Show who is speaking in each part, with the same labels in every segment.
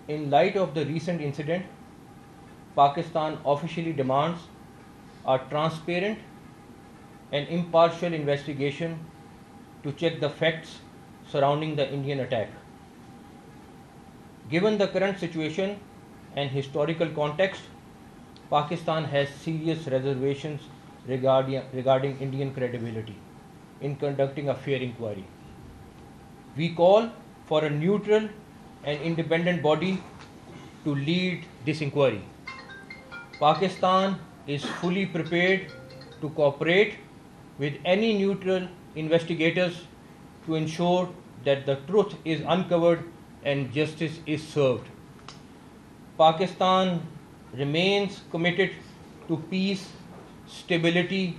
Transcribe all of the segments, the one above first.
Speaker 1: In light of the recent incident, Pakistan officially demands a transparent and impartial investigation to check the facts surrounding the Indian attack. Given the current situation and historical context, Pakistan has serious reservations regarding Indian credibility in conducting a fair inquiry. We call for a neutral and independent body to lead this inquiry. Pakistan is fully prepared to cooperate with any neutral investigators to ensure that the truth is uncovered and justice is served. Pakistan remains committed to peace, stability,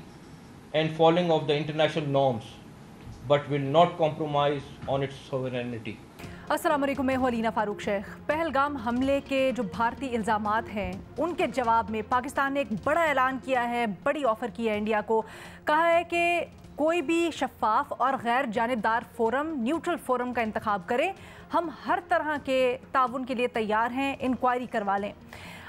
Speaker 1: and following of the international norms, but will not compromise on its sovereignty.
Speaker 2: अस्सलाम वालेकुम, मैं हूं अलीना फारूक शेख। पहलगाम हमले के जो भारतीय इल्ज़ामात हैं उनके जवाब में पाकिस्तान ने एक बड़ा ऐलान किया है, बड़ी ऑफ़र की है इंडिया को। कहा है कि कोई भी शफाफ और गैर जानिबदार फोरम, न्यूट्रल फोरम का इंतखाब करें, हम हर तरह के ताउन के लिए तैयार हैं, इंक्वायरी करवा लें।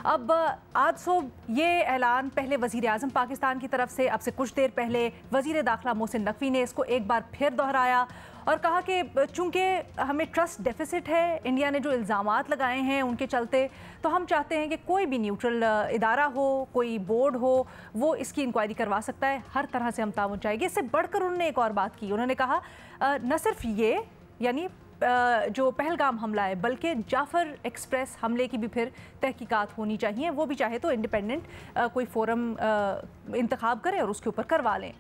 Speaker 2: अब आज सुबह ये ऐलान पहले वज़ीर आज़म पाकिस्तान की तरफ से, अब से कुछ देर पहले वज़ीर दाखिला मोहसिन नकवी ने इसको एक बार फिर दोहराया और कहा कि चूँकि हमें ट्रस्ट डेफिसिट है, इंडिया ने जो इल्ज़ामात लगाए हैं उनके चलते, तो हम चाहते हैं कि कोई भी न्यूट्रल इदारा हो, कोई बोर्ड हो, वो इसकी इंक्वायरी करवा सकता है, हर तरह से हम ताउन चाहेंगे। इससे बढ़कर उन्होंने एक और बात की, उन्होंने कहा न सिर्फ ये यानी जो पहलगाम हमला है, बल्कि जाफ़र एक्सप्रेस हमले की भी फिर तहकीकात होनी चाहिए, वो भी चाहे तो इंडिपेंडेंट कोई फोरम इंतखाब करें और उसके ऊपर करवा लें।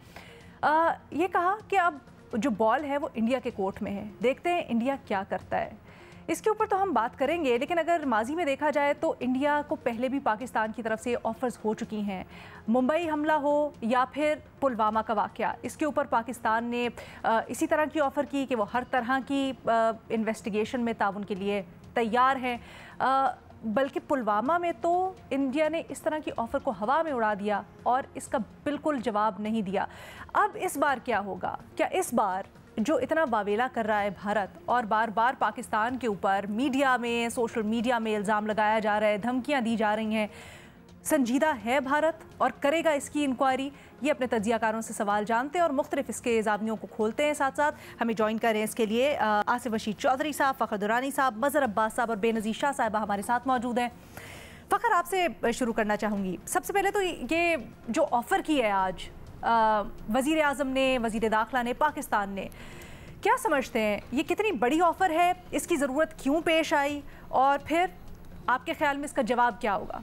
Speaker 2: ये कहा कि अब जो बॉल है वो इंडिया के कोर्ट में है, देखते हैं इंडिया क्या करता है। इसके ऊपर तो हम बात करेंगे, लेकिन अगर माजी में देखा जाए तो इंडिया को पहले भी पाकिस्तान की तरफ से ऑफ़र्स हो चुकी हैं। मुंबई हमला हो या फिर पुलवामा का वाक़या, इसके ऊपर पाकिस्तान ने इसी तरह की ऑफ़र की कि वो हर तरह की इन्वेस्टिगेशन में ताउन के लिए तैयार हैं। बल्कि पुलवामा में तो इंडिया ने इस तरह की ऑफ़र को हवा में उड़ा दिया और इसका बिल्कुल जवाब नहीं दिया। अब इस बार क्या होगा? क्या इस बार जो इतना वावेला कर रहा है भारत और बार बार पाकिस्तान के ऊपर मीडिया में, सोशल मीडिया में इल्ज़ाम लगाया जा रहा है, धमकियां दी जा रही हैं, संजीदा है भारत और करेगा इसकी इंक्वायरी? ये अपने तज्ज़ियाकारों से सवाल जानते हैं और मुख्तलिफ इसके ज़ावियों को खोलते हैं। साथ साथ हमें ज्वाइन कर रहे हैं इसके लिए आसिफ रशीद चौधरी साहब, फ़खर दुरानी साहब, मज़हर अब्बास साहब और बेनज़ीर शाह साहिबा हमारे साथ मौजूद हैं। फ़खर, आपसे शुरू करना चाहूँगी। सबसे पहले तो ये जो ऑफ़र की है आज वज़ीर आज़म ने, वज़ीर दाखिला ने, पाकिस्तान ने, क्या समझते हैं ये कितनी बड़ी ऑफ़र है, इसकी ज़रूरत क्यों पेश आई और फिर आपके ख्याल में इसका जवाब क्या होगा?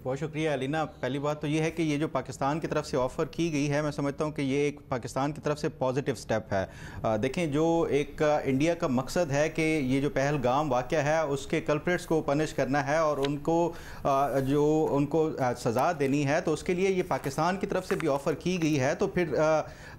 Speaker 3: बहुत शुक्रिया अलीना। पहली बात तो ये है कि ये जो पाकिस्तान की तरफ से ऑफ़र की गई है, मैं समझता हूँ कि ये एक पाकिस्तान की तरफ से पॉजिटिव स्टेप है। देखें, जो एक इंडिया का मकसद है कि ये जो पहलगाम वाक़या है उसके कल्प्रिट्स को पनिश करना है और उनको जो उनको सज़ा देनी है, तो उसके लिए ये पाकिस्तान की तरफ से भी ऑफ़र की गई है। तो फिर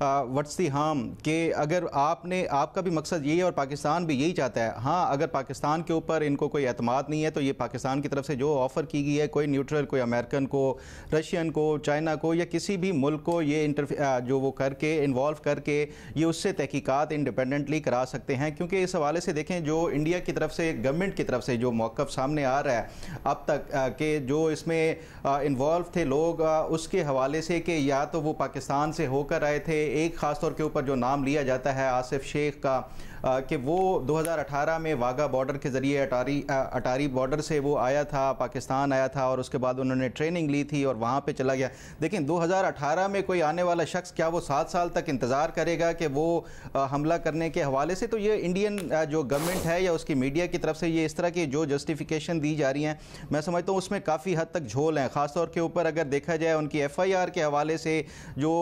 Speaker 3: व्हाट्स दी हार्म कि अगर आपका भी मकसद यही है और पाकिस्तान भी यही चाहता है। हाँ, अगर पाकिस्तान के ऊपर इनको कोई एतमाद नहीं है तो ये पाकिस्तान की तरफ से जो ऑफ़र की गई है, कोई न्यूट्रल, कोई अमेरिकन को, रशियन को, चाइना को या किसी भी मुल्क को ये जो वो करके इन्वॉल्व करके ये उससे तहकीकात इंडिपेंडेंटली करा सकते हैं। क्योंकि इस हवाले से देखें, जो इंडिया की तरफ से, गवर्नमेंट की तरफ से जो मौक़िफ़ सामने आ रहा है अब तक कि जो इसमें इन्वॉल्व थे लोग, उसके हवाले से कि या तो वो पाकिस्तान से होकर आए थे, एक ख़ास तौर के ऊपर जो नाम लिया जाता है आसिफ शेख का, कि वो 2018 में वाघा बॉर्डर के ज़रिए अटारी बॉर्डर से वो आया था, पाकिस्तान आया था और उसके बाद उन्होंने ट्रेनिंग ली थी और वहाँ पे चला गया। देखें, 2018 में कोई आने वाला शख्स क्या वो 7 साल तक इंतज़ार करेगा कि वो हमला करने के हवाले से? तो ये इंडियन जो गवर्नमेंट है या उसकी मीडिया की तरफ से ये इस तरह की जो जस्टिफिकेशन दी जा रही हैं, मैं समझता हूँ उसमें काफ़ी हद तक झोल हैं। ख़ास तौर के ऊपर अगर देखा जाए उनकी FIR के हवाले से जो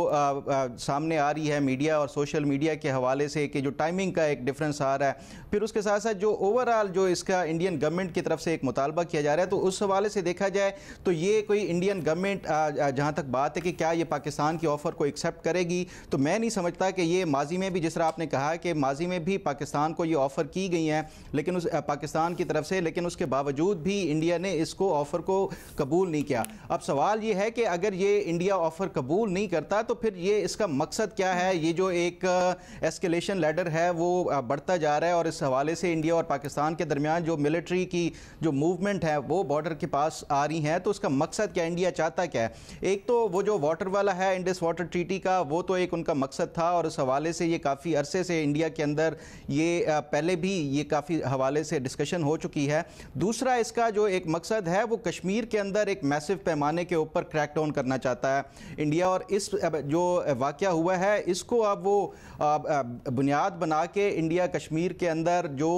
Speaker 3: सामने आ रही है मीडिया और सोशल मीडिया के हवाले से, कि जो टाइमिंग का एक डिफरेंस आ रहा है, फिर उसके साथ साथ जो ओवरऑल जो इसका इंडियन गवर्नमेंट की तरफ से एक मुतालबा किया जा रहा है, तो उस हवाले से देखा जाए तो ये कोई इंडियन गवर्नमेंट जहाँ तक बात है कि क्या ये पाकिस्तान की ऑफ़र को एक्सेप्ट करेगी, तो मैं नहीं समझता कि ये माजी में भी, जिस तरह आपने कहा कि माजी में भी पाकिस्तान को ये ऑफ़र की गई हैं लेकिन उस पाकिस्तान की तरफ से, लेकिन उसके बावजूद भी इंडिया ने इसको ऑफ़र को कबूल नहीं किया। अब सवाल ये है कि अगर ये इंडिया ऑफ़र कबूल नहीं करता तो फिर ये इसका मकसद क्या है? ये जो एक एस्केलेशन लैडर है वो बढ़ता जा रहा है और इस हवाले से इंडिया और पाकिस्तान के दरमियान जो मिलिट्री की जो मूवमेंट है वो बॉर्डर के पास आ रही हैं, तो उसका मकसद क्या, इंडिया चाहता क्या है? एक तो वो जो वाटर वाला है इंडस वाटर ट्रीटी का, वो तो एक उनका मकसद था और इस हवाले से ये काफ़ी अरसे से इंडिया के अंदर ये पहले भी ये काफ़ी हवाले से डिस्कशन हो चुकी है। दूसरा इसका जो एक मकसद है वो कश्मीर के अंदर एक मैसिव पैमाने के ऊपर क्रैकडाउन करना चाहता है इंडिया, और इस जो वाक़या हुआ है इसको अब वो बुनियाद बना के इंडिया कश्मीर के अंदर जो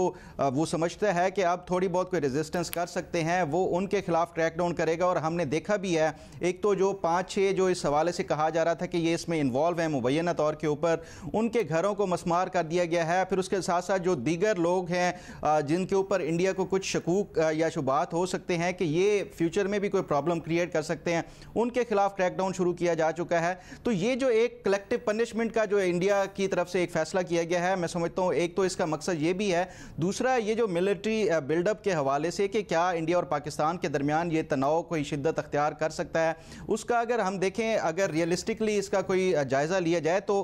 Speaker 3: वो समझता है कि अब थोड़ी बहुत कोई रेजिस्टेंस कर सकते हैं, वो उनके खिलाफ क्रैकडाउन करेगा। और हमने देखा भी है, एक तो जो 5-6 जो इस हवाले से कहा जा रहा था कि ये इसमें इन्वॉल्व है मुबैना तौर के ऊपर, उनके घरों को मसमार कर दिया गया है। फिर उसके साथ साथ जो दीगर लोग हैं जिनके ऊपर इंडिया को कुछ शकूक या शुबात हो सकते हैं कि ये फ्यूचर में भी कोई प्रॉब्लम क्रिएट कर सकते हैं, उनके खिलाफ क्रैकडाउन शुरू किया जा चुका है। तो ये जो एक कलेक्टिव पनिशमेंट का जो इंडिया की तरफ से एक फैसला किया गया है, मैं समझता हूँ एक तो इसका मकसद ये भी है। दूसरा ये जो मिलिट्री बिल्डअप के हवाले से कि क्या इंडिया और पाकिस्तान के दरमियान ये तनाव कोई शिद्दत अख्तियार कर सकता है, उसका अगर हम देखें, अगर रियलिस्टिकली इसका कोई जायज़ा लिया जाए तो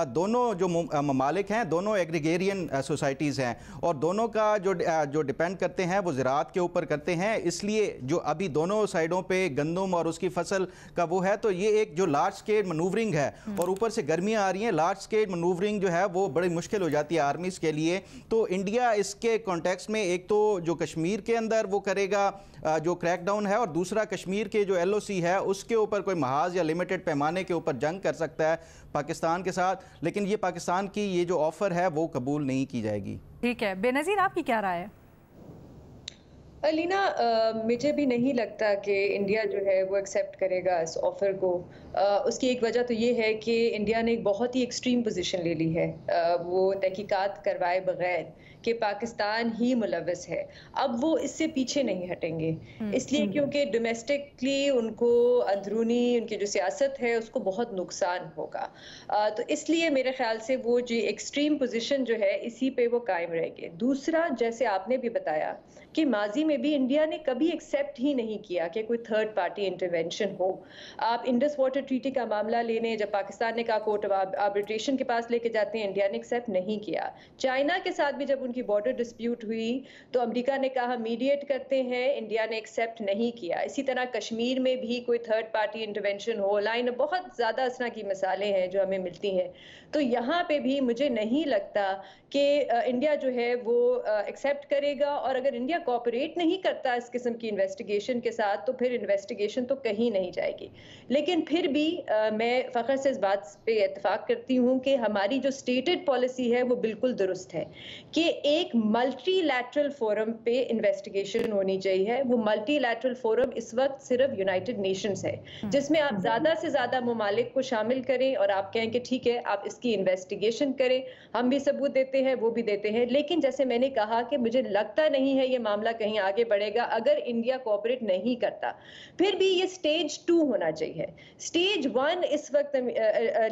Speaker 3: दोनों जो ममालिक हैं दोनों एग्रीगेरियन सोसाइटीज़ हैं और दोनों का जो डिपेंड करते हैं वो ज़राअत के ऊपर करते हैं। इसलिए जो अभी दोनों साइडों पे गंदम और उसकी फसल का वो है, तो ये एक जो लार्ज स्केल मनूवरिंग है और ऊपर से गर्मियाँ आ रही हैं, लार्ज स्केल मनूवरिंग जो है वो बड़ी मुश्किल हो जाती है आर्मीज़ के लिए। तो इंडिया इसके कॉन्टेक्स्ट में एक तो जो कश्मीर के अंदर वो करेगा जो क्रैकडाउन है, और दूसरा कश्मीर के जो LOC है उसके ऊपर कोई महाज या लिमिटेड पैमाने के ऊपर जंग कर सकता है पाकिस्तान के साथ। लेकिन ये पाकिस्तान की ये जो ऑफ़र है वो कबूल नहीं की जाएगी।
Speaker 2: ठीक है, बेनज़ीर आपकी क्या राय है?
Speaker 4: अलीना, मुझे भी नहीं लगता कि इंडिया जो है वो एक्सेप्ट करेगा इस ऑफ़र को। उसकी एक वजह तो ये है कि इंडिया ने एक बहुत ही एक्सट्रीम पोजीशन ले ली है, वो तहकीकात करवाए बगैर कि पाकिस्तान ही मुलव्वस है। अब वो इससे पीछे नहीं हटेंगे, इसलिए क्योंकि डोमेस्टिकली उनको अंदरूनी उनकी जो सियासत है उसको बहुत नुकसान होगा। तो इसलिए मेरे ख्याल से वो जो एक्सट्रीम पोजीशन जो है इसी पे वो कायम रहेंगे। दूसरा, जैसे आपने भी बताया कि माजी में भी इंडिया ने कभी एक्सेप्ट ही नहीं किया कि कोई थर्ड पार्टी इंटरवेंशन हो। आप इंडस वाटर ट्रीटी का मामला लेने, जब पाकिस्तान ने कहा कोर्ट ऑफ आर्बिट्रेशन के पास लेके जाते हैं, इंडिया ने एक्सेप्ट नहीं किया। चाइना के साथ भी जब उनकी बॉर्डर डिस्प्यूट हुई तो अमेरिका ने कहा मीडिएट करते हैं, इंडिया ने एक्सेप्ट नहीं किया। इसी तरह कश्मीर में भी कोई थर्ड पार्टी इंटरवेंशन हो, लाइन बहुत ज़्यादा इस तरह की मिसालें हैं जो हमें मिलती हैं। तो यहाँ पे भी मुझे नहीं लगता कि इंडिया जो है वो एक्सेप्ट करेगा, और अगर इंडिया कोऑपरेट नहीं करता इस किस्म की इन्वेस्टिगेशन के साथ तो फिर इन्वेस्टिगेशन तो कहीं नहीं जाएगी। लेकिन फिर भी मैं फ़ख्र से इस बात पे इत्तेफाक करती हूँ कि हमारी जो स्टेटेड पॉलिसी है वो बिल्कुल दुरुस्त है कि एक मल्टीलैटरल फोरम पे इन्वेस्टिगेशन होनी चाहिए। वो मल्टीलैटरल फोरम इस वक्त सिर्फ यूनाइटेड नेशंस है, जिसमें आप ज़्यादा से ज़्यादा ममालिक को शामिल करें और आप कहें कि ठीक है आप इसकी इन्वेस्टिगेशन करें, हम भी सबूत देते हैं वो भी देते हैं। लेकिन जैसे मैंने कहा कि मुझे लगता नहीं है ये मामला कहीं आगे बढ़ेगा अगर इंडिया कोऑपरेट नहीं करता। फिर भी ये स्टेज 2 होना चाहिए। स्टेज 1 इस वक्त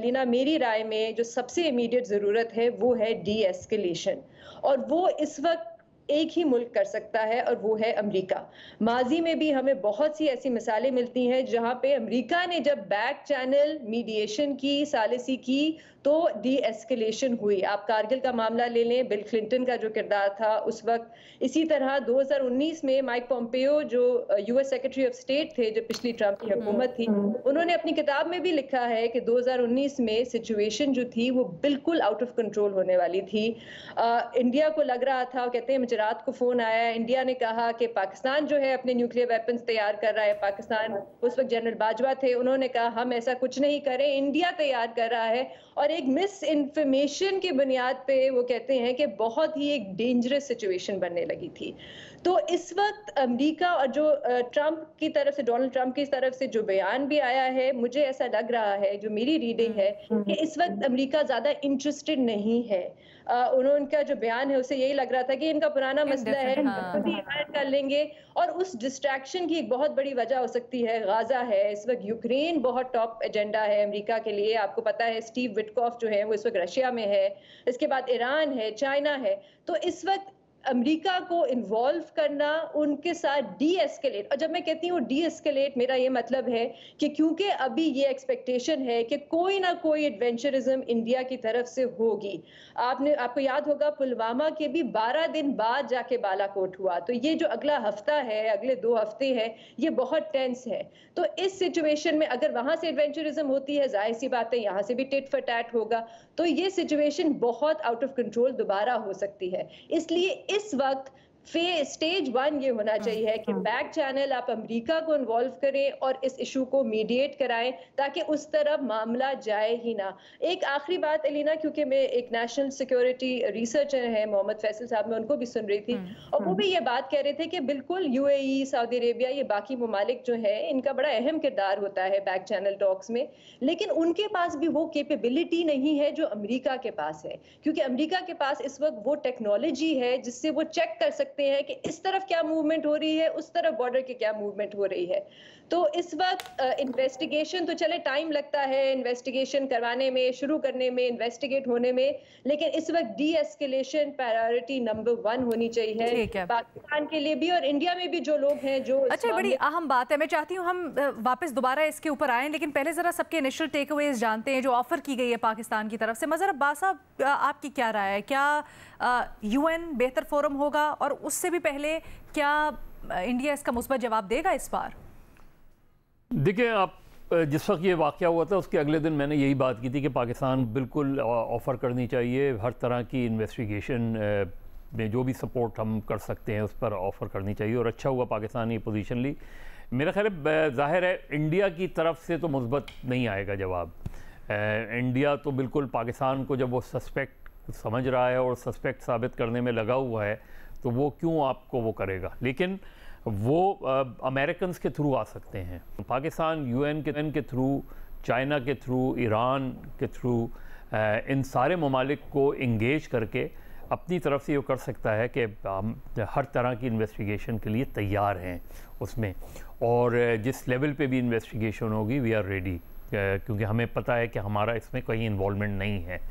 Speaker 4: लीना मेरी राय में जो सबसे इमीडिएट ज़रूरत है वो है डी एस्केलेशन, और वो इस वक्त एक ही मुल्क कर सकता है और वो है अमेरिका। माजी में भी हमें बहुत सी ऐसी मिसालें मिलती हैं जहां पे अमेरिका ने जब बैक चैनल मीडिएशन की, सालिसी की, तो डी एस्केलेशन हुई। आप कारगिल का मामला ले लें, बिल क्लिंटन का जो किरदार था उस वक्त। इसी तरह 2019 में माइक पोम्पियो जो US सेक्रेटरी ऑफ स्टेट थे जब पिछली ट्रंप की हुकूमत थी, उन्होंने अपनी किताब में भी लिखा है कि 2019 में सिचुएशन जो थी वो बिल्कुल आउट ऑफ कंट्रोल होने वाली थी। इंडिया को लग रहा था, कहते हैं मुझे रात को फोन आया, इंडिया ने कहा कि पाकिस्तान जो है अपने न्यूक्लियर वेपन्स तैयार कर रहा है। पाकिस्तान उस वक्त जनरल बाजवा थे, उन्होंने कहा हम ऐसा कुछ नहीं करें, इंडिया तैयार कर रहा है। और एक मिस इन्फॉर्मेशन की बुनियाद पे वो कहते हैं कि बहुत ही एक डेंजरस सिचुएशन बनने लगी थी। तो इस वक्त अमेरिका और जो ट्रंप की तरफ से, डोनाल्ड ट्रंप की तरफ से जो बयान भी आया है, मुझे ऐसा लग रहा है, जो मेरी रीडिंग है, कि इस वक्त अमेरिका ज्यादा इंटरेस्टेड नहीं है। उनका जो बयान है उससे यही लग रहा था कि इनका पुराना मसला है, खुद ही हायर कर लेंगे। और उस डिस्ट्रैक्शन की एक बहुत बड़ी वजह हो सकती है गाजा है। इस वक्त यूक्रेन बहुत टॉप एजेंडा है अमेरिका के लिए। आपको पता है स्टीव विटकॉफ जो है वो इस वक्त रशिया में है, इसके बाद ईरान है, चाइना है। तो इस वक्त अमेरिका को इन्वॉल्व करना, उनके साथ डी एस्केलेट, और जब मैं कहती हूँ डी एस्केलेट मेरा ये मतलब है कि क्योंकि अभी ये एक्सपेक्टेशन है कि कोई ना कोई एडवेंचरिज्म इंडिया की तरफ से होगी। आपको याद होगा पुलवामा के भी 12 दिन बाद जाके बालाकोट हुआ, तो ये जो अगला हफ्ता है, अगले 2 हफ्ते हैं, ये बहुत टेंस है। तो इस सिचुएशन में अगर वहां से एडवेंचरिज्म होती है, जाहिर सी बात है यहाँ से भी टिट फॉर टैट होगा, तो ये सिचुएशन बहुत आउट ऑफ कंट्रोल दोबारा हो सकती है। इसलिए इस वक्त स्टेज 1 ये होना चाहिए कि बैक चैनल आप अमेरिका को इन्वॉल्व करें और इस इशू को मीडिएट कराएं ताकि उस तरफ मामला जाए ही ना। एक आखिरी बात अलीना, क्योंकि मैं एक नेशनल सिक्योरिटी रिसर्चर है मोहम्मद फैसल साहब, मैं उनको भी सुन रही थी और वो भी ये बात कह रहे थे कि बिल्कुल यूएई, सऊदी अरेबिया, ये बाकी ममालिक जो है इनका बड़ा अहम किरदार होता है बैक चैनल टॉक्स में, लेकिन उनके पास भी वो कैपेबिलिटी नहीं है जो अमेरिका के पास है, क्योंकि अमेरिका के पास इस वक्त वो टेक्नोलॉजी है जिससे वो चेक कर सकते हैं कि इस तरफ क्या मूवमेंट हो रही है, उस तरफ बॉर्डर की क्या मूवमेंट हो रही है। तो इस वक्त इन्वेस्टिगेशन तो चले टाइम लगता है इन्वेस्टिगेशन करवाने में, शुरू करने में, इन्वेस्टिगेट होने में, लेकिन इस वक्त डी एस्केलेशन प्रायोरिटी नंबर 1 होनी चाहिए पाकिस्तान के लिए भी और इंडिया में भी जो लोग हैं जो।
Speaker 2: अच्छा, बड़ी अहम बात है, मैं चाहती हूँ हम वापस दोबारा इसके ऊपर आएं, लेकिन पहले जरा सबके इनिशियल टेकअवेज जानते हैं जो ऑफर की गई है पाकिस्तान की तरफ से। मज़हर अब्बास साहब, आपकी क्या राय है? क्या यूएन बेहतर फोरम होगा और उससे भी पहले क्या इंडिया इसका मुस्बत जवाब देगा इस बार?
Speaker 5: देखिए, आप जिस वक्त ये वाक़या हुआ था उसके अगले दिन मैंने यही बात की थी कि पाकिस्तान बिल्कुल ऑफ़र करनी चाहिए, हर तरह की इन्वेस्टिगेशन में जो भी सपोर्ट हम कर सकते हैं उस पर ऑफ़र करनी चाहिए, और अच्छा हुआ पाकिस्तान ने पोजीशन ली। मेरा ख्याल है ज़ाहिर है इंडिया की तरफ से तो मुस्बत नहीं आएगा जवाब। इंडिया तो बिल्कुल पाकिस्तान को जब वो सस्पेक्ट समझ रहा है और सस्पेक्ट साबित करने में लगा हुआ है तो वो क्यों आपको वो करेगा, लेकिन वो अमेरिकन के थ्रू आ सकते हैं। पाकिस्तान यूएन के थ्रू, चाइना के थ्रू, ईरान के थ्रू, इन सारे ममालिक को इंगेज करके अपनी तरफ से ये कर सकता है कि हम हर तरह की इन्वेस्टिगेशन के लिए तैयार हैं उसमें, और जिस लेवल पे भी इन्वेस्टिगेशन होगी वी आर रेडी, क्योंकि हमें पता है कि हमारा इसमें कोई इन्वॉल्वमेंट नहीं है।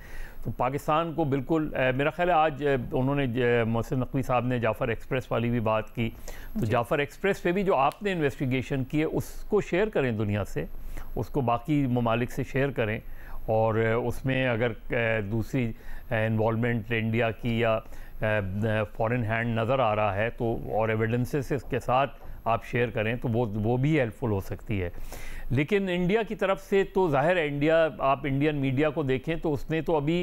Speaker 5: तो पाकिस्तान को बिल्कुल मेरा ख्याल है आज उन्होंने मोहसिन नकवी साहब ने जाफ़र एक्सप्रेस वाली भी बात की, तो जाफ़र एक्सप्रेस पे भी जो आपने इन्वेस्टिगेशन की है उसको शेयर करें दुनिया से, उसको बाकी ममालिक से शेयर करें, और उसमें अगर दूसरी इन्वॉल्वमेंट इंडिया की या फॉरेन हैंड नज़र आ रहा है तो और एविडेंसेस के साथ आप शेयर करें तो वो भी हेल्पफुल हो सकती है। लेकिन इंडिया की तरफ से तो ज़ाहिर है इंडिया, आप इंडियन मीडिया को देखें तो उसने तो अभी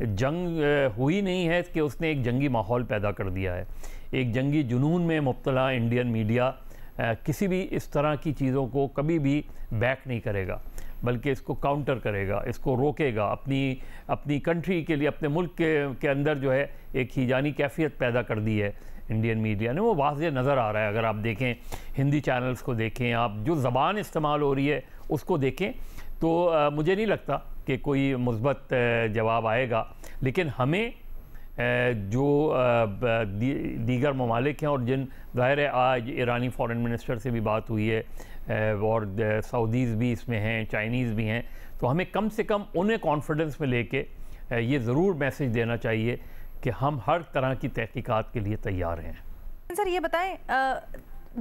Speaker 5: जंग हुई नहीं है कि उसने एक जंगी माहौल पैदा कर दिया है। एक जंगी जुनून में मुब्तला इंडियन मीडिया किसी भी इस तरह की चीज़ों को कभी भी बैक नहीं करेगा, बल्कि इसको काउंटर करेगा, इसको रोकेगा। अपनी कंट्री के लिए, अपने मुल्क के अंदर जो है एक हिजानी कैफियत पैदा कर दी है इंडियन मीडिया ने, वो वाज़ेह नज़र आ रहा है। अगर आप देखें हिंदी चैनल्स को देखें, आप जो ज़बान इस्तेमाल हो रही है उसको देखें, तो मुझे नहीं लगता कि कोई मुस्बत जवाब आएगा। लेकिन हमें जो दीगर ममालिक हैं और जिन ज़ाहिर है आज ईरानी फ़ॉरेन मिनिस्टर से भी बात हुई है और सऊदीज़ भी इसमें हैं, चाइनीज़ भी हैं, तो हमें कम से कम उन्हें कॉन्फिडेंस में लेके ये ज़रूर मैसेज देना चाहिए कि हम हर तरह की तहकीकात के लिए तैयार हैं।
Speaker 2: सर ये बताएं,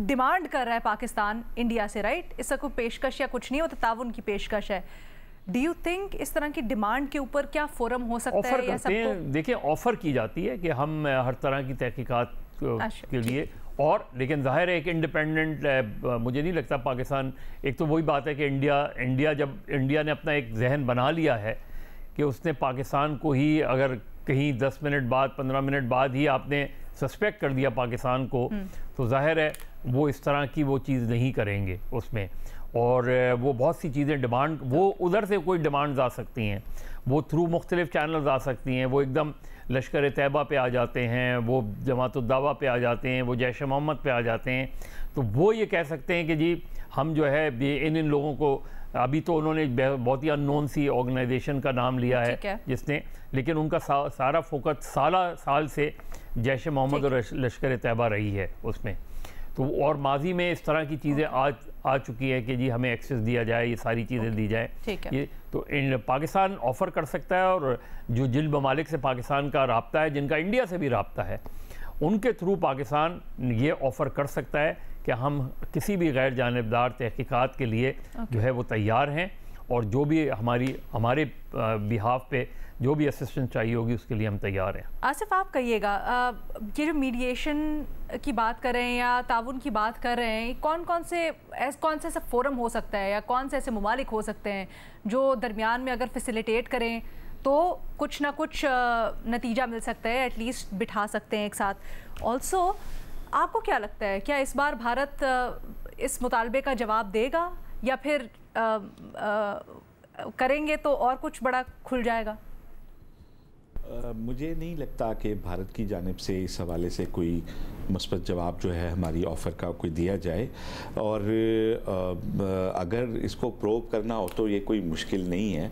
Speaker 2: डिमांड कर रहा है पाकिस्तान इंडिया से, राइट? इसका कोई पेशकश या कुछ नहीं होता, ताउन की पेशकश है। डू यू थिंक इस तरह की डिमांड के ऊपर क्या फोरम हो सकता है? या सबको
Speaker 5: देखिए ऑफ़र की जाती है कि हम हर तरह की तहकीकात के लिए, और लेकिन ज़ाहिर है एक इंडिपेंडेंट, मुझे नहीं लगता पाकिस्तान, एक तो वही बात है कि इंडिया ने अपना एक जहन बना लिया है कि उसने पाकिस्तान को ही, अगर कहीं 10 मिनट बाद 15 मिनट बाद ही आपने सस्पेक्ट कर दिया पाकिस्तान को, तो जाहिर है वो इस तरह की वो चीज़ नहीं करेंगे उसमें। और वो बहुत सी चीज़ें डिमांड, वो उधर से कोई डिमांड्स आ सकती हैं, वो थ्रू मुख्तलिफ चैनल्स आ सकती हैं, वो एकदम लश्कर तैयबा पे आ जाते हैं, वो जमात-उद-दावा पे आ जाते हैं, वो जैश मोहम्मद पे आ जाते हैं। तो वो ये कह सकते हैं कि जी हम जो है इन लोगों को, अभी तो उन्होंने बहुत ही अननोन सी ऑर्गेनाइजेशन का नाम लिया है जिसने, लेकिन उनका सारा फोकस साल से जैश मोहम्मद और लश्कर तैयबा रही है उसमें। तो और माजी में इस तरह की चीज़ें आ चुकी है कि जी हमें एक्सेस दिया जाए, ये सारी चीज़ें दी जाए। ये तो पाकिस्तान ऑफ़र कर सकता है, और जो जिन ममालिक से पाकिस्तान का राब्ता है, जिनका इंडिया से भी राब्ता है, उनके थ्रू पाकिस्तान ये ऑफ़र कर सकता है कि हम किसी भी गैर जानिबदार तहकीकात के लिए जो है वो तैयार हैं, और जो भी हमारे बिहाफ पे जो भी असिस्टेंस चाहिए होगी उसके लिए हम तैयार हैं।
Speaker 2: आसिफ, आप कहिएगा, ये जो मीडिएशन की बात कर रहे हैं या ताउन की बात कर रहे हैं, कौन कौन से ऐसा फोरम हो सकता है या कौन से ऐसे ममालिक हो सकते हैं जो दरमियान में अगर फैसिलिटेट करें तो कुछ ना कुछ नतीजा मिल सकता है, एटलीस्ट बिठा सकते हैं एक साथ। ऑल्सो आपको क्या लगता है, क्या इस बार भारत इस मुतालबे का जवाब देगा या फिर करेंगे तो और कुछ बड़ा खुल जाएगा?
Speaker 6: मुझे नहीं लगता कि भारत की जानिब से इस हवाले से कोई मुस्बत जवाब जो है हमारी ऑफ़र का कोई दिया जाए, और अगर इसको प्रोब करना हो तो ये कोई मुश्किल नहीं है।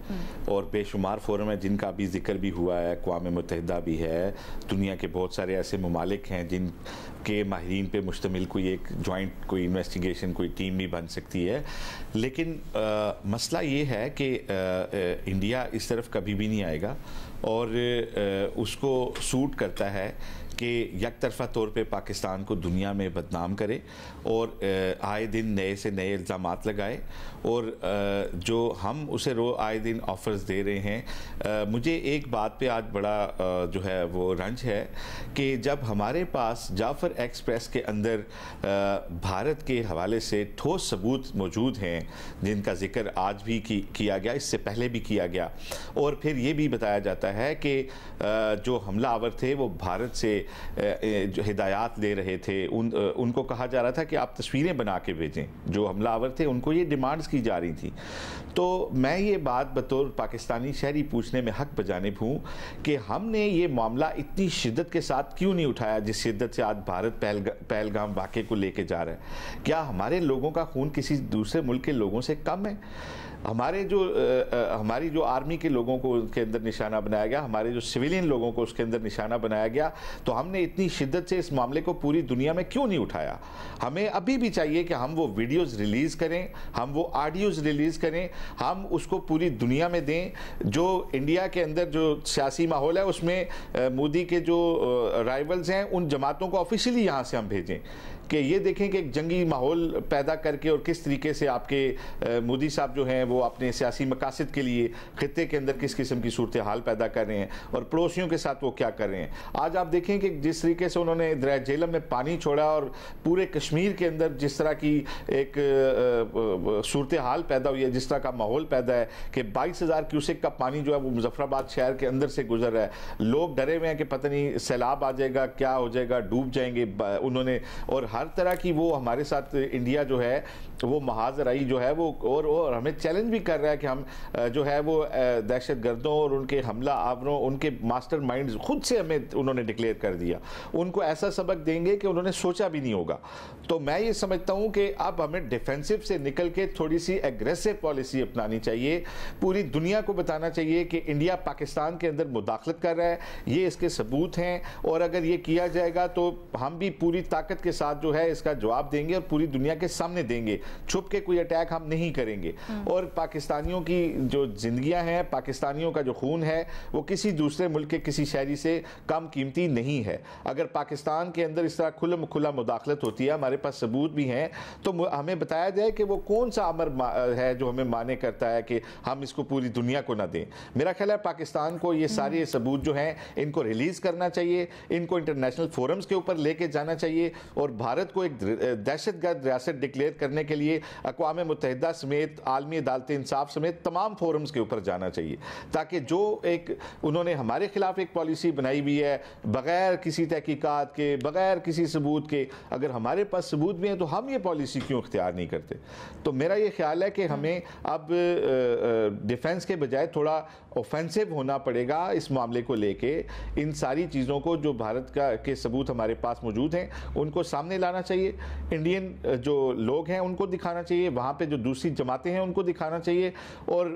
Speaker 6: और बेशुमार फोरम है जिनका भी जिक्र भी हुआ है, अक़वाम मुत्तहिदा भी है, दुनिया के बहुत सारे ऐसे ममालिक हैं जिन के माहिरीन पे मुश्तमिल कोई एक जॉइंट कोई इन्वेस्टिगेशन कोई टीम भी बन सकती है। लेकिन मसला ये है कि इंडिया इस तरफ कभी भी नहीं आएगा, और उसको सूट करता है कि यकतरफ़ा तौर पे पाकिस्तान को दुनिया में बदनाम करे और आए दिन नए से नए इल्ज़ामात लगाए, और जो हम उसे आए दिन ऑफ़र्स दे रहे हैं। मुझे एक बात पे आज बड़ा जो है वो रंज है कि जब हमारे पास जाफ़र एक्सप्रेस के अंदर भारत के हवाले से ठोस सबूत मौजूद हैं जिनका ज़िक्र आज भी किया गया, इससे पहले भी किया गया, और फिर ये भी बताया जाता है कि जो हमलावर थे वो भारत से जो हिदायत ले रहे थे, उनको कहा जा रहा था कि आप तस्वीरें बना के भेजें, जो हमलावर थे उनको ये डिमांड्स की जा रही थी। तो मैं ये बात बतौर पाकिस्तानी शहरी पूछने में हक बजानिब हूँ कि हमने ये मामला इतनी शिद्दत के साथ क्यों नहीं उठाया जिस शिद्दत से आज भारत पहलगाम वाक़े को लेके जा रहा है। क्या हमारे लोगों का खून किसी दूसरे मुल्क के लोगों से कम है? हमारी जो आर्मी के लोगों को उसके अंदर निशाना बनाया गया, हमारे जो सिविलियन लोगों को उसके अंदर निशाना बनाया गया, तो हमने इतनी शिद्दत से इस मामले को पूरी दुनिया में क्यों नहीं उठाया? हमें अभी भी चाहिए कि हम वो वीडियोस रिलीज़ करें, हम वो ऑडियोज़ रिलीज़ करें, हम उसको पूरी दुनिया में दें। जो इंडिया के अंदर जो सियासी माहौल है उसमें मोदी के जो राइवल्स हैं उन जमातों को ऑफिशियली यहाँ से हम भेजें कि ये देखें कि एक जंगी माहौल पैदा करके और किस तरीके से आपके मोदी साहब जो हैं वो अपने सियासी मकासद के लिए खित्ते के अंदर किस किस्म की सूरत हाल पैदा कर रहे हैं और पड़ोसियों के साथ वो क्या कर रहे हैं। आज आप देखें कि जिस तरीके से उन्होंने दरिया झेलम में पानी छोड़ा और पूरे कश्मीर के अंदर जिस तरह की एक सूरत हाल पैदा हुई है, जिस तरह का माहौल पैदा है कि 22,000 क्यूसेक का पानी जो है वो मुजफ्फराबाद शहर के अंदर से गुजर रहा है। लोग डरे हुए हैं कि पता नहीं सैलाब आ जाएगा, क्या हो जाएगा, डूब जाएंगे उन्होंने, और हर तरह की वो हमारे साथ इंडिया जो है वो महाजराई जो है वो और हमें चैलेंज भी कर रहा है कि हम जो है वो दहशत गर्दों और उनके हमला आवरों, उनके मास्टर माइंड्स खुद से हमें उन्होंने डिक्लेयर कर दिया, उनको ऐसा सबक देंगे कि उन्होंने सोचा भी नहीं होगा। तो मैं ये समझता हूँ कि अब हमें डिफेंसिव से निकल के थोड़ी सी एग्रेसिव पॉलिसी अपनानी चाहिए। पूरी दुनिया को बताना चाहिए कि इंडिया पाकिस्तान के अंदर मुदाखलत कर रहा है, ये इसके सबूत हैं, और अगर ये किया जाएगा तो हम भी पूरी ताकत के साथ जो है इसका जवाब देंगे और पूरी दुनिया के सामने देंगे। छुप के कोई अटैक हम नहीं करेंगे। और पाकिस्तानियों की जो जिंदगियां हैं, पाकिस्तानियों का जो खून है वो किसी दूसरे मुल्क के किसी शहरी से कम कीमती नहीं है। अगर पाकिस्तान के अंदर इस तरह खुला मुदाखलत होती है, हमारे पास सबूत भी हैं, तो हमें बताया जाए कि वो कौन सा अमर है जो हमें माने करता है कि हम इसको पूरी दुनिया को ना दें। मेरा ख्याल है पाकिस्तान को ये सारे सबूत जो हैं इनको रिलीज करना चाहिए, इनको इंटरनेशनल फोरम्स के ऊपर लेके जाना चाहिए, और भारत को एक दहशतगर्द रियासत डिक्लेयर करने के लिए अक़वाम मुत्तहिदा समेत आलमी अदालत इंसाफ समेत तमाम फोरम्स के ऊपर जाना चाहिए, ताकि जो एक उन्होंने हमारे खिलाफ एक पॉलिसी बनाई हुई है बगैर किसी तहकीकात के, बगैर किसी सबूत के, अगर हमारे पास सबूत भी हैं तो हम ये पॉलिसी क्यों इख्तियार नहीं करते। तो मेरा ये ख्याल है कि हमें अब डिफेंस के बजाय थोड़ा ऑफेंसिव होना पड़ेगा इस मामले को लेके। इन सारी चीज़ों को जो भारत के सबूत हमारे पास मौजूद हैं उनको सामने लाना चाहिए, इंडियन जो लोग हैं उनको दिखाना चाहिए, वहाँ पे जो दूसरी जमातें हैं उनको दिखाना चाहिए, और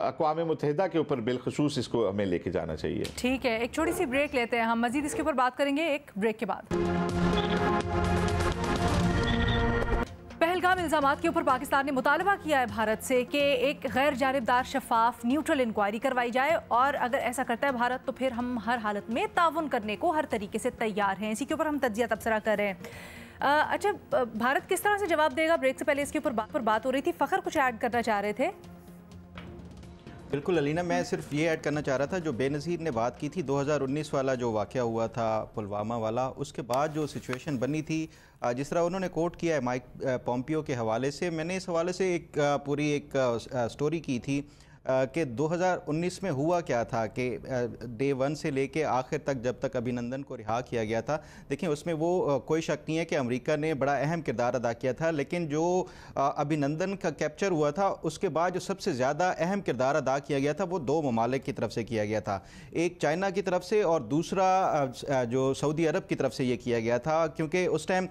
Speaker 6: अक़वाम मुत्तहिदा के ऊपर बिलखुसूस इसको हमें लेके जाना चाहिए।
Speaker 2: ठीक है, एक छोटी सी ब्रेक लेते हैं, हम मजीद इसके ऊपर बात करेंगे एक ब्रेक के बाद। पहलगाम इल्जामात के ऊपर पाकिस्तान ने मुतालबा किया है भारत से कि एक गैर जानिबदार, शफाफ, न्यूट्रल इंक्वायरी करवाई जाए और अगर ऐसा करता है भारत तो फिर हम हर हालत में ताउन करने को हर तरीके से तैयार हैं। इसी के ऊपर हम तज्जिया तबसरा कर रहे हैं। अच्छा, भारत किस तरह से जवाब देगा? ब्रेक से पहले इसके ऊपर बात हो रही थी। फ़खर कुछ ऐड करना चाह रहे थे?
Speaker 3: बिल्कुल अलीना, मैं सिर्फ ये ऐड करना चाह रहा था, जो बेनज़ीर ने बात की थी 2019 वाला जो वाक़या हुआ था पुलवामा वाला, उसके बाद जो सिचुएशन बनी थी, जिस तरह उन्होंने कोट किया है माइक पॉम्पियो के हवाले से, मैंने इस हवाले से एक पूरी एक स्टोरी की थी कि 2019 में हुआ क्या था कि डे 1 से लेके आखिर तक, जब तक अभिनंदन को रिहा किया गया था, देखिए उसमें वो कोई शक नहीं है कि अमेरिका ने बड़ा अहम किरदार अदा किया था, लेकिन जो अभिनंदन का कैप्चर हुआ था उसके बाद जो सबसे ज़्यादा अहम किरदार अदा किया गया था वो दो ममालिक की तरफ से किया गया था, एक चाइना की तरफ से और दूसरा जो सऊदी अरब की तरफ से ये किया गया था। क्योंकि उस टाइम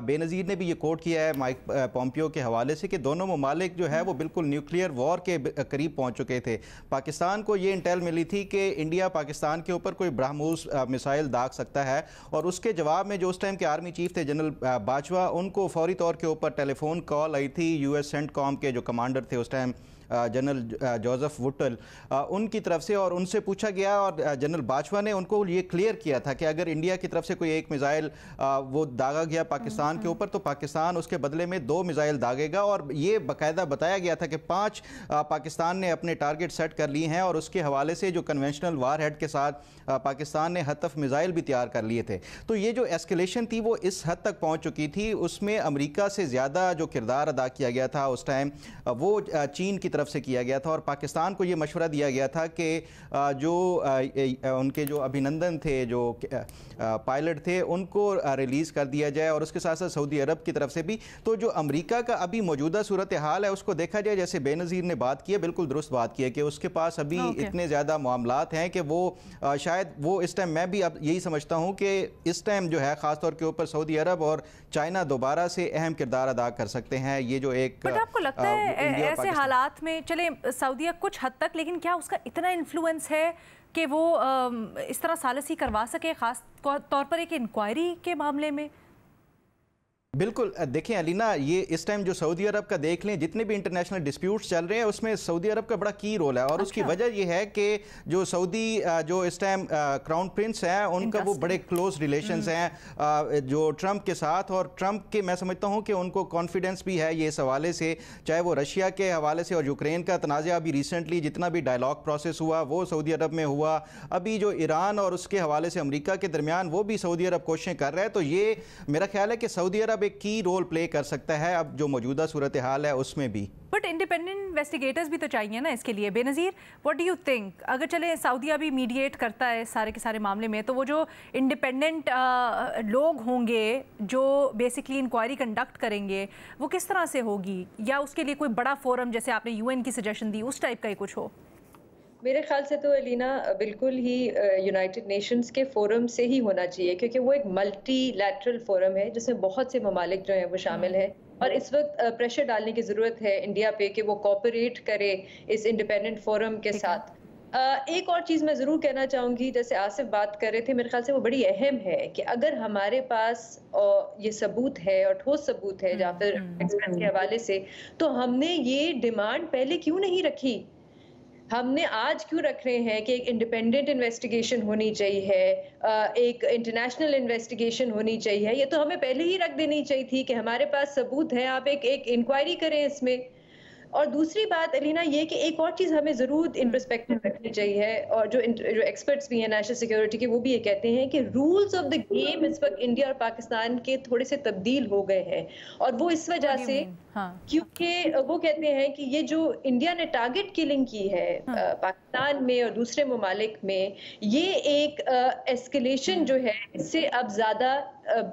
Speaker 3: बेनज़ीर ने भी ये कोट किया है माइक पॉम्पियो के हवाले से कि दोनों ममालिक जो है वो बिल्कुल न्यूक्लियर वॉर के करीब पहुँच चुके थे। पाकिस्तान को ये इंटेल मिली थी कि इंडिया पाकिस्तान के ऊपर कोई ब्रह्मोस मिसाइल दाग सकता है, और उसके जवाब में जो उस टाइम के आर्मी चीफ थे जनरल बाजवा, उनको फौरी तौर के ऊपर टेलीफोन कॉल आई थी यूएस सेंटकॉम के जो कमांडर थे उस टाइम जनरल जोसेफ वुटल, उनकी तरफ से, और उनसे पूछा गया और जनरल बाजवा ने उनको ये क्लियर किया था कि अगर इंडिया की तरफ से कोई एक मिसाइल वो दागा गया पाकिस्तान के ऊपर तो पाकिस्तान उसके बदले में 2 मिसाइल दागेगा, और ये बाकायदा बताया गया था कि 5 पाकिस्तान ने अपने टारगेट सेट कर लिए हैं, और उसके हवाले से जो कन्वेंशनल वार हेड के साथ पाकिस्तान ने हतफ मिसाइल भी तैयार कर लिए थे। तो ये जो एस्केलेशन थी वो इस हद तक पहुँच चुकी थी, उसमें अमेरिका से ज़्यादा जो किरदार अदा किया गया था उस टाइम वो चीन की तरफ से किया गया था, और पाकिस्तान को ये मशवरा दिया गया था कि जो उनके जो अभिनंदन थे, जो पायलट थे, उनको रिलीज़ कर दिया जाए, और उसके साथ साथ सऊदी अरब की तरफ से भी। तो जो अमेरिका का अभी मौजूदा सूरत हाल है उसको देखा जाए, जैसे बेनज़ीर ने बात की है, बिल्कुल दुरुस्त बात की है कि उसके पास अभी इतने ज़्यादा मामलात हैं कि वो शायद वो इस टाइम, मैं भी अब यही समझता हूँ कि इस टाइम जो है ख़ासतौर के ऊपर सऊदी अरब और चाइना दोबारा से अहम किरदार अदा कर सकते हैं। ये जो एक,
Speaker 2: बट आपको लगता है ऐसे हालात में, चले सऊदीया कुछ हद तक, लेकिन क्या उसका इतना इन्फ्लुएंस है कि वो इस तरह सालिसी करवा सके, खास तौर पर एक इंक्वायरी के मामले में?
Speaker 3: बिल्कुल, देखें अलीना, ये इस टाइम जो सऊदी अरब का देख लें, जितने भी इंटरनेशनल डिस्प्यूट्स चल रहे हैं उसमें सऊदी अरब का बड़ा की रोल है, और उसकी वजह ये है कि जो सऊदी जो इस टाइम क्राउन प्रिंस हैं उनका वो बड़े क्लोज रिलेशंस हैं जो ट्रंप के साथ, और ट्रंप के, मैं समझता हूँ कि उनको कॉन्फिडेंस भी है ये इस हवाले से, चाहे वो रशिया के हवाले से और यूक्रेन का तनाज़ा अभी रिसेंटली जितना भी डायलॉग प्रोसेस हुआ वो सऊदी अरब में हुआ, अभी जो ईरान और उसके हवाले से अमेरिका के दरमियान वो भी सऊदी अरब कोशिशें कर रहा है। तो ये मेरा ख्याल है कि सऊदी अरब एक की रोल प्ले कर सकता है अब जो मौजूदा सूरत हाल है उसमें भी।
Speaker 2: बट इंडिपेंडेंट इन्वेस्टिगेटर्स भी तो चाहिए ना इसके लिए। Benazir, what do you think, अगर चले सऊदीया भी मीडिएट करता है सारे के सारे मामले में, तो वो जो इंडिपेंडेंट लोग होंगे जो बेसिकली इंक्वायरी कंडक्ट करेंगे वो किस तरह से होगी, या उसके लिए कोई बड़ा फोरम जैसे आपने यूएन की सजेशन दी उस टाइप का ही कुछ हो?
Speaker 4: मेरे ख्याल से तो अलीना बिल्कुल ही यूनाइटेड नेशंस के फोरम से ही होना चाहिए, क्योंकि वो एक मल्टीलैटरल फोरम है जिसमें बहुत से ममालिक जो हैं वो शामिल हैं, और इस वक्त प्रेशर डालने की ज़रूरत है इंडिया पे कि वो कोऑपरेट करे इस इंडिपेंडेंट फोरम के साथ। एक और चीज़ मैं ज़रूर कहना चाहूँगी, जैसे आसिफ बात कर रहे थे, मेरे ख्याल से वो बड़ी अहम है कि अगर हमारे पास ये सबूत है और ठोस सबूत है या फिर एक्सपर्ट के हवाले से, तो हमने ये डिमांड पहले क्यों नहीं रखी? हमने आज क्यों रख रहे हैं कि एक इंडिपेंडेंट इन्वेस्टिगेशन होनी चाहिए, एक इंटरनेशनल इन्वेस्टिगेशन होनी चाहिए? ये तो हमें पहले ही रख देनी चाहिए थी कि हमारे पास सबूत है, आप एक इंक्वायरी करें इसमें। और दूसरी बात अलीना ये कि एक और चीज़ हमें ज़रूर इन पर्सपेक्टिव रखनी चाहिए, और जो एक्सपर्ट्स भी हैं नेशनल सिक्योरिटी के, वो भी ये कहते हैं कि रूल्स ऑफ द गेम इस वक्त इंडिया और पाकिस्तान के थोड़े से तब्दील हो गए हैं, और वो इस वजह से क्योंकि वो कहते हैं कि ये जो इंडिया ने टारगेट किलिंग की है पाकिस्तान में और दूसरे ममालिक में, ये एक एस्केलेशन जो है इससे अब ज़्यादा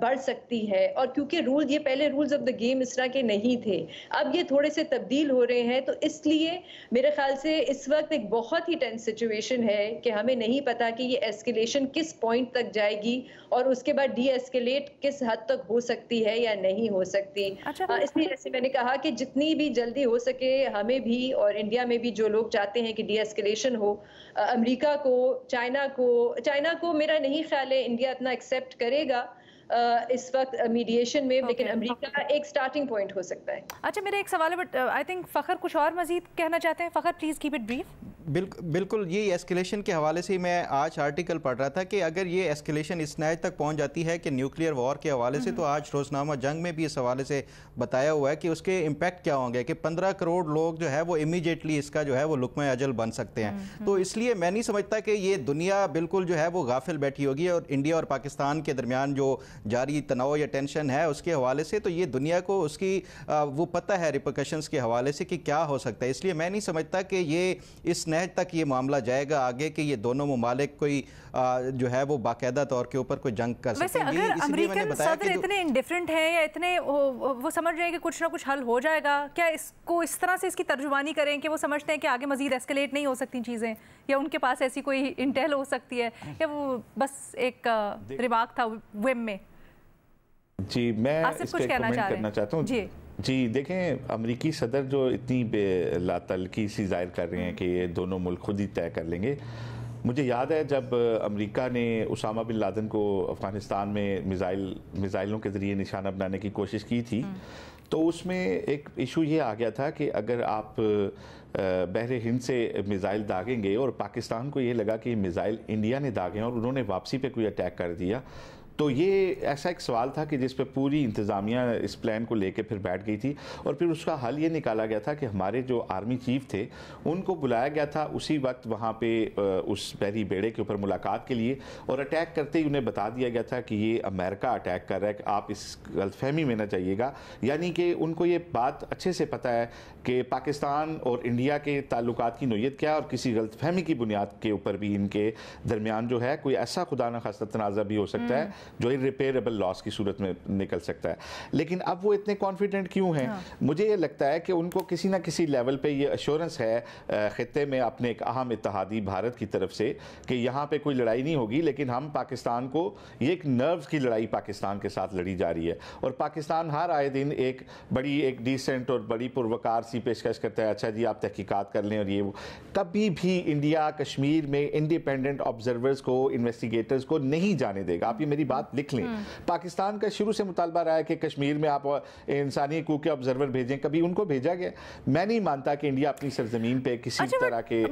Speaker 4: बढ़ सकती है, और क्योंकि ये पहले रूल्स ऑफ द गेम इस तरह के नहीं थे, अब ये थोड़े से तब्दील हो रहे हैं, तो इसलिए मेरे ख्याल से इस वक्त एक बहुत ही टेंस सिचुएशन है कि हमें नहीं पता कि ये एस्केलेशन किस पॉइंट तक जाएगी और उसके बाद डी एस्केलेट किस हद तक हो सकती है या नहीं हो सकती। इसलिए जैसे मैंने कहा कि जितनी भी जल्दी हो सके हमें भी और इंडिया में भी जो लोग चाहते हैं कि डी एस्केलेशन हो, अमेरिका को, चाइना को मेरा नहीं ख्याल है इंडिया इतना एक्सेप्ट करेगा, इस वक्त मीडिएशन में, लेकिन अमेरिका एक स्टार्टिंग पॉइंट हो सकता है।
Speaker 2: अच्छा, मेरा एक सवाल है, बट आई थिंक फ़खर कुछ और मजीद कहना चाहते हैं। Fakhar please keep it brief.
Speaker 3: बिल्कुल ये एस्केलेशन के हवाले से मैं आज आर्टिकल पढ़ रहा था कि अगर ये एस्केलेशन इस नहज तक पहुंच जाती है कि न्यूक्लियर वॉर के हवाले से, तो आज रोज़नामा जंग में भी इस हवाले से बताया हुआ है कि उसके इम्पैक्ट क्या होंगे, कि 15 करोड़ लोग जो है वो इमीडिएटली इसका जो है वो लुक़्मा अजल बन सकते हैं। तो इसलिए मैं नहीं समझता कि ये दुनिया बिल्कुल जो है वो गाफिल बैठी होगी, और इंडिया और पाकिस्तान के दरमियान जो जारी तनाव या टेंशन है उसके हवाले से, तो ये दुनिया को उसकी वो पता है रिपरकशंस के हवाले से कि क्या हो सकता है। इसलिए मैं नहीं समझता कि ये इस नहज तक ये मामला जाएगा आगे कि ये दोनों ममालिक कोई जो है वो बाकायदा तौर के ऊपर कोई जंग कर सकते हैं।
Speaker 2: अगर अमेरिकन सदर इतने इंडिफरेंट हैं या इतने वो समझ रहे हैं कि कुछ ना कुछ हल हो जाएगा, क्या इसको इस तरह से इसकी तर्जुमानी करें कि वो समझते हैं कि आगे मजीद एस्केलेट नहीं हो सकती चीज़ें, या उनके पास ऐसी कोई इंटेल हो सकती है, या वो बस एक रिमार्क था विम में?
Speaker 6: जी, मैं इस पे कमेंट करना चाहता हूँ। जी देखें, अमेरिकी सदर जो इतनी लातल्की सी जाहिर कर रहे हैं कि ये दोनों मुल्क खुद ही तय कर लेंगे। मुझे याद है जब अमेरिका ने उसामा बिन लादेन को अफ़गानिस्तान में मिज़ाइलों के ज़रिए निशाना बनाने की कोशिश की थी, तो उसमें एक इशू ये आ गया था कि अगर आप बहरे हिंद से मिज़ाइल दागेंगे और पाकिस्तान को ये लगा कि मिज़ाइल इंडिया ने दागे और उन्होंने वापसी पे कोई अटैक कर दिया, तो ये ऐसा एक सवाल था कि जिस पे पूरी इंतज़ामिया इस प्लान को लेके फिर बैठ गई थी, और फिर उसका हल ये निकाला गया था कि हमारे जो आर्मी चीफ थे उनको बुलाया गया था उसी वक्त वहाँ पे उस बहरी बेड़े के ऊपर मुलाकात के लिए, और अटैक करते ही उन्हें बता दिया गया था कि ये अमेरिका अटैक कर रहा है, कि आप इस गलतफहमी में ना जाइएगा। यानी कि उनको ये बात अच्छे से पता है कि पाकिस्तान और इंडिया के ताल्लुकात की नोयत क्या है, और किसी गलतफहमी की बुनियाद के ऊपर भी इनके दरमियान जो है कोई ऐसा खुदा न खास्ता तनाज़ा भी हो सकता है जो इररिपेयरेबल लॉस की सूरत में निकल सकता है। लेकिन अब वो इतने कॉन्फिडेंट क्यों हैं? मुझे ये लगता है कि उनको किसी ना किसी लेवल पे ये अश्योरेंस है खित्ते में अपने एक अहम इत्तेहादी भारत की तरफ से कि यहाँ पे कोई लड़ाई नहीं होगी, लेकिन हम पाकिस्तान को, ये एक नर्व्स की लड़ाई पाकिस्तान के साथ लड़ी जा रही है, और पाकिस्तान हर आए दिन एक डिसेंट और बड़ी पुरवकार सी पेशकश करता है, अच्छा जी आप तहकीकात कर लें और ये वो। कभी भी इंडिया कश्मीर में इंडिपेंडेंट ऑब्जर्वर्स को, इन्वेस्टिगेटर्स को नहीं जाने देगा। आप ये मेरी बात लिख लें। पाकिस्तान का शुरू से मुतालबा रहा है कि कश्मीर में आप इंसानी हकूक के ऑब्जर्वर भेजें, कभी उनको भेजा गया? मैं नहीं मानता कि इंडिया अपनी सरजमीन पे किसी तरह के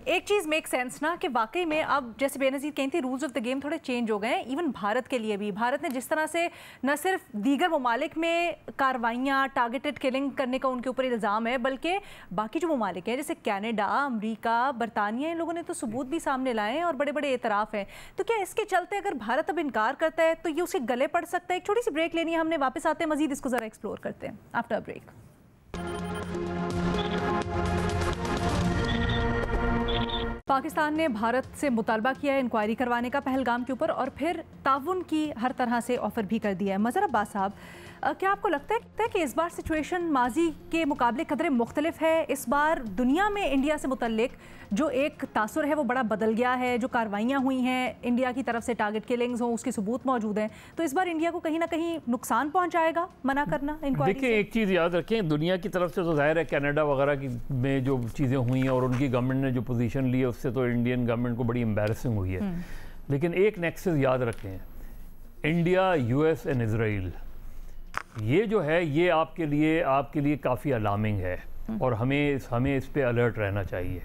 Speaker 2: एक चीज मेक सेंस ना, कि वाकई में अब जैसे बेनज़ीर कहती थी रूल्स ऑफ द गेम थोड़े चेंज हो गए हैं, इवन भारत के लिए भी। भारत ने जिस तरह से न सिर्फ दीगर ममालिक में कार्रवाइयाँ, टारगेटेड किलिंग करने का उनके ऊपर इल्ज़ाम है, बल्कि बाकी जो ममालिक हैं जैसे कनाडा, अमेरिका, बरतानिया, इन लोगों ने तो सबूत भी सामने लाए हैं और बड़े बड़े एतराफ़ हैं। तो क्या इसके चलते अगर भारत अब इनकार करता है तो ये उसके गले पड़ सकता है? एक छोटी सी ब्रेक लेनी है हमने, वापस आते हैं, मजीद इसको ज़रा एक्सप्लोर करते हैं आफ्टर ब्रेक। पाकिस्तान ने भारत से मुतालबा किया है इंक्वायरी करवाने का पहलगाम के ऊपर, और फिर ताउन की हर तरह से ऑफ़र भी कर दिया है। मज़हर अब्बास साहब, क्या आपको लगता है कि इस बार सिचुएशन माजी के मुकाबले कदरे मुख्तलिफ है? इस बार दुनिया में इंडिया से मुतल्लिक जो एक तासुर है वो बड़ा बदल गया है, जो कार्रवाइयाँ हुई हैं इंडिया की तरफ से, टारगेट किलिंग्स हों, उसके सबूत मौजूद हैं, तो इस बार इंडिया को कहीं ना कहीं नुकसान पहुँचाएगा मना करना इंक्वायरी?
Speaker 5: देखिए, एक चीज़ याद रखें, दुनिया की तरफ से तो जाहिर है कनाडा वगैरह की में जो चीज़ें हुई हैं और उनकी गवर्नमेंट ने जो पोजीशन ली है उससे तो इंडियन गवर्नमेंट को बड़ी एम्बैरसिंग हुई है। लेकिन एक नेक्सस याद रखें, इंडिया, यूएस एंड इजराइल, ये जो है ये आपके लिए काफ़ी अलार्मिंग है, और हमें इस पे अलर्ट रहना चाहिए।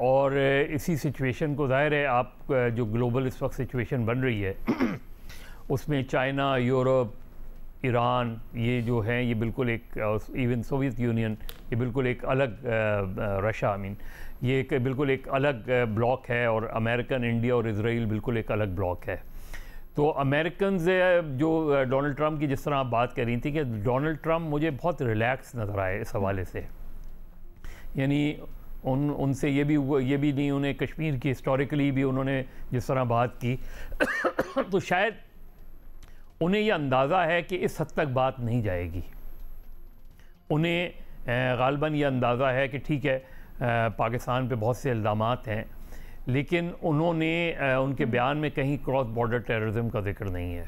Speaker 5: और इसी सिचुएशन को, जाहिर है आप जो ग्लोबल इस वक्त सिचुएशन बन रही है उसमें चाइना, यूरोप, ईरान, ये जो है ये बिल्कुल एक, इवन सोवियत यूनियन, ये बिल्कुल एक अलग, रशिया, ये बिल्कुल एक अलग ब्लॉक है, और अमेरिकन, इंडिया और इजराइल बिल्कुल एक अलग ब्लॉक है। तो अमेरिकन जो डोनाल्ड ट्रंप की जिस तरह आप बात कर रही थी, कि डोनाल्ड ट्रंप मुझे बहुत रिलैक्स नज़र आए इस हवाले से, यानी उनसे ये भी नहीं, उन्हें कश्मीर की हिस्टोरिकली भी उन्होंने जिस तरह बात की तो शायद उन्हें यह अंदाज़ा है कि इस हद तक बात नहीं जाएगी। उन्हें गालिबन ये अंदाज़ा है कि ठीक है, पाकिस्तान पे बहुत से इल्ज़ामात हैं, लेकिन उन्होंने उनके बयान में कहीं क्रॉस बॉर्डर टेररिज्म का जिक्र नहीं है।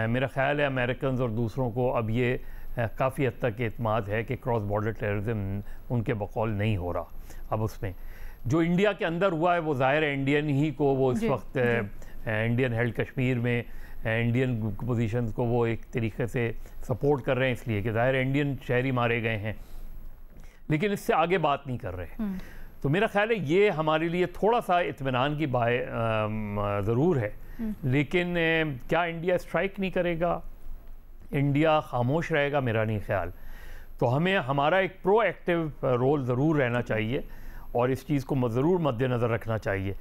Speaker 5: मेरा ख्याल है अमेरिकन और दूसरों को अब ये काफ़ी हद तक एतमाद है कि क्रॉस बॉर्डर टेररिज्म उनके बकौल नहीं हो रहा। अब उसमें जो इंडिया के अंदर हुआ है वो ज़ाहिर है इंडियन ही को वो इस वक्त इंडियन हेल्ड कश्मीर में इंडियन पोजीशन को वो एक तरीके से सपोर्ट कर रहे हैं, इसलिए कि ज़ाहिर इंडियन शहरी मारे गए हैं, लेकिन इससे आगे बात नहीं कर रहे। तो मेरा ख्याल है ये हमारे लिए थोड़ा सा इत्मीनान की बात ज़रूर है, लेकिन क्या इंडिया स्ट्राइक नहीं करेगा, इंडिया खामोश रहेगा? मेरा नहीं ख्याल। तो हमें हमारा एक प्रोएक्टिव रोल ज़रूर रहना चाहिए और इस चीज़ को ज़रूर मद्देनज़र रखना चाहिए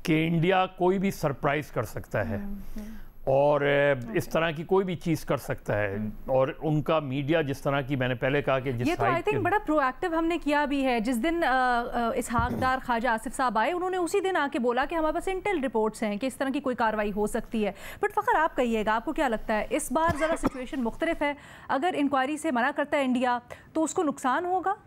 Speaker 5: कि इंडिया कोई भी सरप्राइज़ कर सकता है और इस तरह की कोई भी चीज़ कर सकता है। और उनका मीडिया जिस तरह की, मैंने पहले कहा कि जिस
Speaker 2: ये तो आई थिंक बड़ा प्रोएक्टिव हमने किया भी है। जिस दिन इसहाक डार ख्वाजा आसिफ साहब आए, उन्होंने उसी दिन आके बोला कि हमारे पास इंटेल रिपोर्ट्स हैं कि इस तरह की कोई कार्रवाई हो सकती है। बट फ़खर, आप कहिएगा, आपको क्या लगता है इस बार ज़रा सिचुएशन मुख्तलिफ है? अगर इंक्वायरी से मना करता है इंडिया तो उसको नुकसान होगा?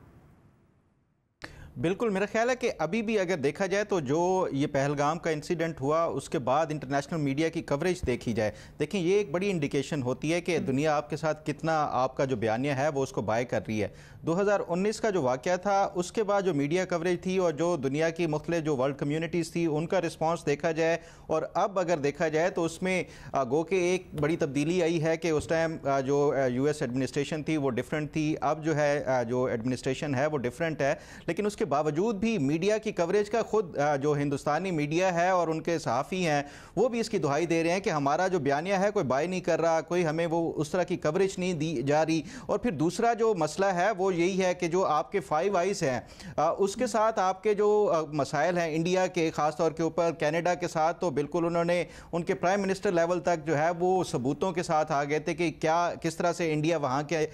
Speaker 3: बिल्कुल, मेरा ख्याल है कि अभी भी अगर देखा जाए तो जो ये पहलगाम का इंसिडेंट हुआ उसके बाद इंटरनेशनल मीडिया की कवरेज देखी जाए, देखें ये एक बड़ी इंडिकेशन होती है कि दुनिया आपके साथ कितना आपका जो बयानिया है वो उसको बाय कर रही है। 2019 का जो वाक़या था उसके बाद जो मीडिया कवरेज थी और जो दुनिया की मुख्तलिफ जो वर्ल्ड कम्युनिटीज़ थी उनका रिस्पॉन्स देखा जाए, और अब अगर देखा जाए तो उसमें गो के एक बड़ी तब्दीली आई है कि उस टाइम जो US एडमिनिस्ट्रेशन थी वो डिफरेंट थी, अब जो है जो एडमिनिस्ट्रेशन है वो डिफरेंट है। लेकिन उसके बावजूद भी मीडिया की कवरेज का खुद जो हिंदुस्तानी मीडिया है और उनके सहाफ़ी हैं वो भी इसकी दुहाई दे रहे हैं कि हमारा जो बयानिया है कोई बाय नहीं कर रहा, कोई हमें वो उस तरह की कवरेज नहीं दी जा रही। और फिर दूसरा जो मसला है वो यही है कि जो आपके फाइव आइज़ हैं उसके साथ आपके जो मसाइल हैं इंडिया के, ख़ास तौर के ऊपर कनाडा के साथ, तो बिल्कुल उन्होंने उनके प्राइम मिनिस्टर लेवल तक जो है वो सबूतों के साथ आ गए थे कि क्या किस तरह से इंडिया वहाँ के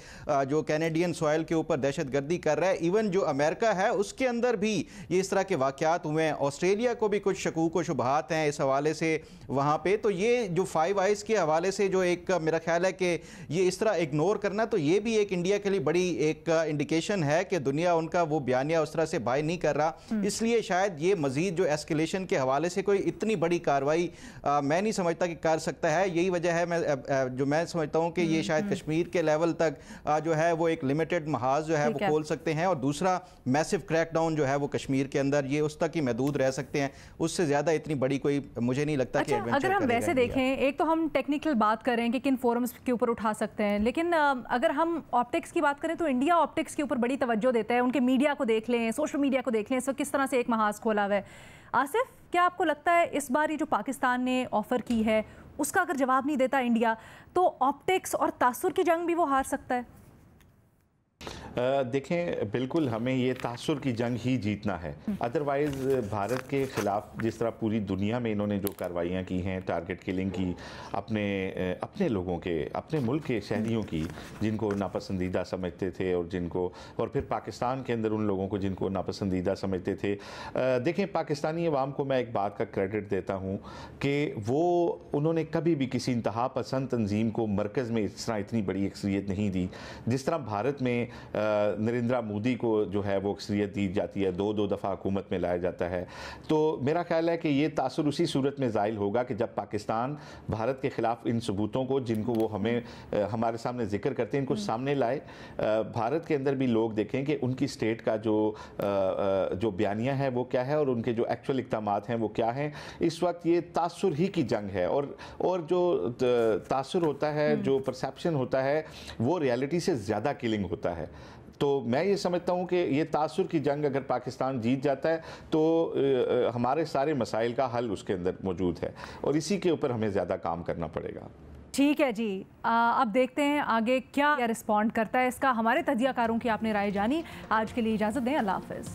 Speaker 3: जो कैनेडियन सॉइल के ऊपर दहशतगर्दी कर रहा है। इवन जो अमेरिका है उसके अंदर भी ये इस तरह के वाक़यात हुए हैं, ऑस्ट्रेलिया को भी कुछ शकूक व शुबहात हैं इस हवाले से वहाँ पे। तो ये जो फाइव आइज़ के हवाले से जो एक मेरा ख्याल है कि ये इस तरह इग्नोर करना, तो ये भी एक इंडिया के लिए बड़ी एक इंडिकेशन है कि दुनिया उनका वो बयानिया उस तरह से बाय नहीं कर रहा। इसलिए शायद ये मजीद जो एस्केलेशन के हवाले से कोई इतनी बड़ी कार्रवाई मैं नहीं समझता कि कर सकता है। यही वजह है मैं समझता हूँ कि ये शायद कश्मीर के लेवल तक जो है वो एक लिमिटेड महाज जो है वो खोल सकते हैं, और दूसरा मैसिव क्रैकडाउन जो है वो कश्मीर के अंदर ये उस तक ही महदूद रह सकते हैं, उससे ज़्यादा इतनी बड़ी कोई मुझे नहीं लगता कि
Speaker 2: अगर हम वैसे देखें, एक तो हम टेक्निकल बात करें कि किन फोरम्स के ऊपर उठा सकते हैं, लेकिन अगर हम ऑप्टिक्स की बात करें तो इंडिया ऑप्टिक्स के ऊपर बड़ी तवज्जो देता है। उनके मीडिया को देख लें, सोशल मीडिया को देख लें, इस वक्त किस तरह से एक महाज खोला हुआ है। आसिफ, क्या आपको लगता है इस बार ये जो पाकिस्तान ने ऑफ़र की है उसका अगर जवाब नहीं देता इंडिया तो ऑप्टिक्स और तासुर की जंग भी वो हार सकता है?
Speaker 6: देखें, बिल्कुल हमें ये तासुर की जंग ही जीतना है। अदरवाइज़ भारत के ख़िलाफ़ जिस तरह पूरी दुनिया में इन्होंने जो कार्रवाइयाँ की हैं, टारगेट किलिंग की, अपने लोगों के, अपने मुल्क के शहरियों की जिनको नापसंदीदा समझते थे, और फिर पाकिस्तान के अंदर उन लोगों को जिनको नापसंदीदा समझते थे। देखें, पाकिस्तानी अवाम को मैं एक बात का क्रेडिट देता हूँ कि उन्होंने कभी भी किसी इंतहा पसंद तंजीम को मरकज़ में इस तरह इतनी बड़ी अक्सरियत नहीं दी जिस तरह भारत में नरेंद्र मोदी को जो है वो अक्सरियत दी जाती है, दो दफ़ा हुकूमत में लाया जाता है। तो मेरा ख्याल है कि ये तासुर उसी सूरत में ज़ाहिर होगा कि जब पाकिस्तान भारत के ख़िलाफ़ इन सबूतों को जिनको वो हमारे सामने जिक्र करते हैं इनको सामने लाए। भारत के अंदर भी लोग देखें कि उनकी स्टेट का जो बयानिया है वो क्या है और उनके जो एक्चुअल इक़दामात हैं वो क्या हैं। इस वक्त ये तासुर ही की जंग है, और जो तासुर होता है, जो परसेप्शन होता है, वो रियलिटी से ज़्यादा किलिंग होता है। तो मैं ये समझता हूँ कि ये तासुर की जंग अगर पाकिस्तान जीत जाता है तो हमारे सारे मसाइल का हल उसके अंदर मौजूद है, और इसी के ऊपर हमें ज़्यादा काम करना पड़ेगा।
Speaker 2: ठीक है जी, अब देखते हैं आगे क्या रिस्पॉन्ड करता है इसका। हमारे तजियाकारों की आपने राय जानी। आज के लिए इजाज़त दें, अल्लाह हाफ़िज़।